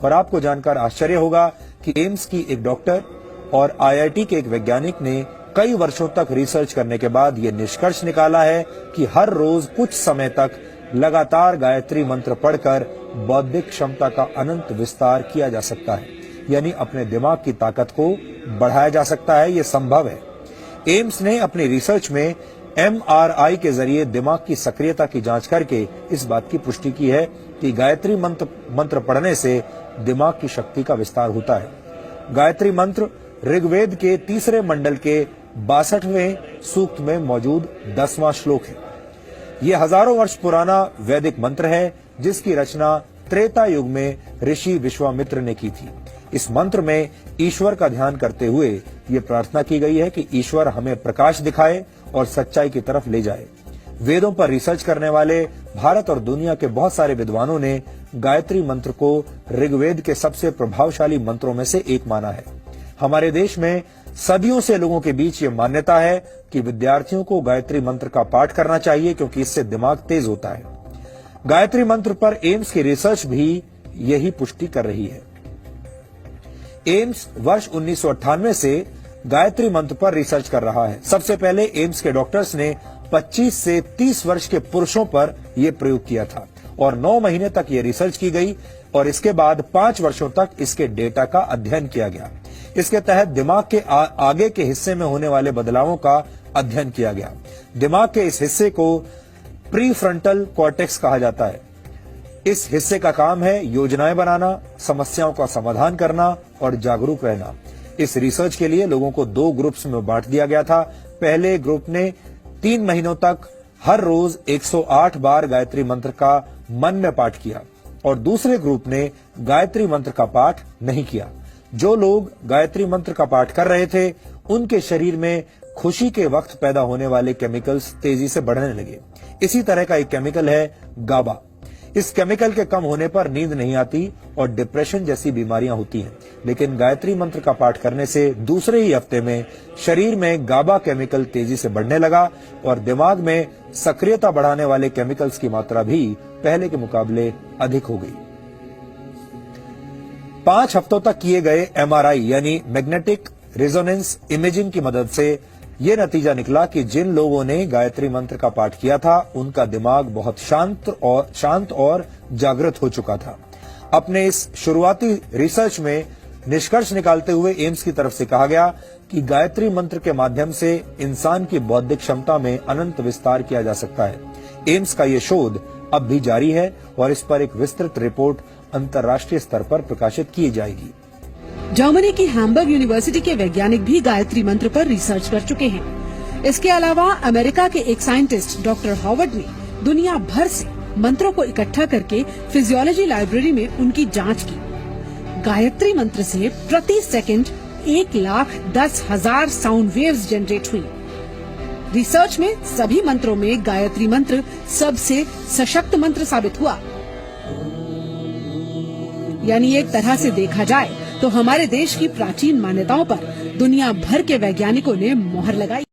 और आपको जानकर आश्चर्य होगा कि एम्स की एक डॉक्टर और आईआईटी के एक वैज्ञानिक ने कई वर्षों तक रिसर्च करने के बाद ये निष्कर्ष निकाला है कि हर रोज कुछ समय तक लगातार गायत्री मंत्र पढ़कर बौद्धिक क्षमता का अनंत विस्तार किया जा सकता है, यानी अपने दिमाग की ताकत को बढ़ाया जा सकता है। ये संभव है। एम्स ने अपनी रिसर्च में एमआरआई के जरिए दिमाग की सक्रियता की जांच करके इस बात की पुष्टि की है कि गायत्री मंत्र पढ़ने से दिमाग की शक्ति का विस्तार होता है। गायत्री मंत्र ऋग्वेद के 3 मंडल के 62वें सूक्त में मौजूद 10वां श्लोक है। ये हजारों वर्ष पुराना वैदिक मंत्र है, जिसकी रचना त्रेता युग में ऋषि विश्वामित्र ने की थी। इस मंत्र में ईश्वर का ध्यान करते हुए ये प्रार्थना की गई है कि ईश्वर हमें प्रकाश दिखाए और सच्चाई की तरफ ले जाए। वेदों पर रिसर्च करने वाले भारत और दुनिया के बहुत सारे विद्वानों ने गायत्री मंत्र को ऋग्वेद के सबसे प्रभावशाली मंत्रों में से एक माना है। हमारे देश में सदियों से लोगों के बीच ये मान्यता है कि विद्यार्थियों को गायत्री मंत्र का पाठ करना चाहिए, क्योंकि इससे दिमाग तेज होता है। गायत्री मंत्र पर एम्स की रिसर्च भी यही पुष्टि कर रही है। एम्स वर्ष 1998 से गायत्री मंत्र पर रिसर्च कर रहा है। सबसे पहले एम्स के डॉक्टर्स ने 25 से 30 वर्ष के पुरुषों पर यह प्रयोग किया था और 9 महीने तक ये रिसर्च की गई और इसके बाद 5 वर्षों तक इसके डेटा का अध्ययन किया गया। इसके तहत दिमाग के आगे के हिस्से में होने वाले बदलावों का अध्ययन किया गया। दिमाग के इस हिस्से को प्रीफ्रंटल कॉर्टेक्स कहा जाता है। इस हिस्से का काम है योजनाएं बनाना, समस्याओं का समाधान करना और जागरूक रहना। इस रिसर्च के लिए लोगों को 2 ग्रुप्स में बांट दिया गया था। पहले ग्रुप ने 3 महीनों तक हर रोज 108 बार गायत्री मंत्र का मन में पाठ किया और दूसरे ग्रुप ने गायत्री मंत्र का पाठ नहीं किया। जो लोग गायत्री मंत्र का पाठ कर रहे थे, उनके शरीर में खुशी के वक्त पैदा होने वाले केमिकल्स तेजी से बढ़ने लगे। इसी तरह का एक केमिकल है गाबा। इस केमिकल के कम होने पर नींद नहीं आती और डिप्रेशन जैसी बीमारियां होती हैं। लेकिन गायत्री मंत्र का पाठ करने से दूसरे ही हफ्ते में शरीर में गाबा केमिकल तेजी से बढ़ने लगा और दिमाग में सक्रियता बढ़ाने वाले केमिकल्स की मात्रा भी पहले के मुकाबले अधिक हो गई। 5 हफ्तों तक किए गए एमआरआई यानी मैग्नेटिक रेजोनेंस इमेजिंग की मदद से यह नतीजा निकला कि जिन लोगों ने गायत्री मंत्र का पाठ किया था, उनका दिमाग बहुत शांत और जागृत हो चुका था। अपने इस शुरुआती रिसर्च में निष्कर्ष निकालते हुए एम्स की तरफ से कहा गया कि गायत्री मंत्र के माध्यम से इंसान की बौद्धिक क्षमता में अनंत विस्तार किया जा सकता है। एम्स का यह शोध अब भी जारी है और इस पर एक विस्तृत रिपोर्ट अंतर्राष्ट्रीय स्तर पर प्रकाशित की जाएगी। जर्मनी की हैम्बर्ग यूनिवर्सिटी के वैज्ञानिक भी गायत्री मंत्र पर रिसर्च कर चुके हैं। इसके अलावा अमेरिका के एक साइंटिस्ट डॉक्टर हॉवर्ड ने दुनिया भर से मंत्रों को इकट्ठा करके फिजियोलॉजी लाइब्रेरी में उनकी जांच की। गायत्री मंत्र से प्रति सेकंड 1,10,000 साउंड वेव्स जनरेट हुई। रिसर्च में सभी मंत्रों में गायत्री मंत्र सबसे सशक्त मंत्र साबित हुआ। यानी एक तरह से देखा जाए तो हमारे देश की प्राचीन मान्यताओं पर दुनिया भर के वैज्ञानिकों ने मोहर लगाई।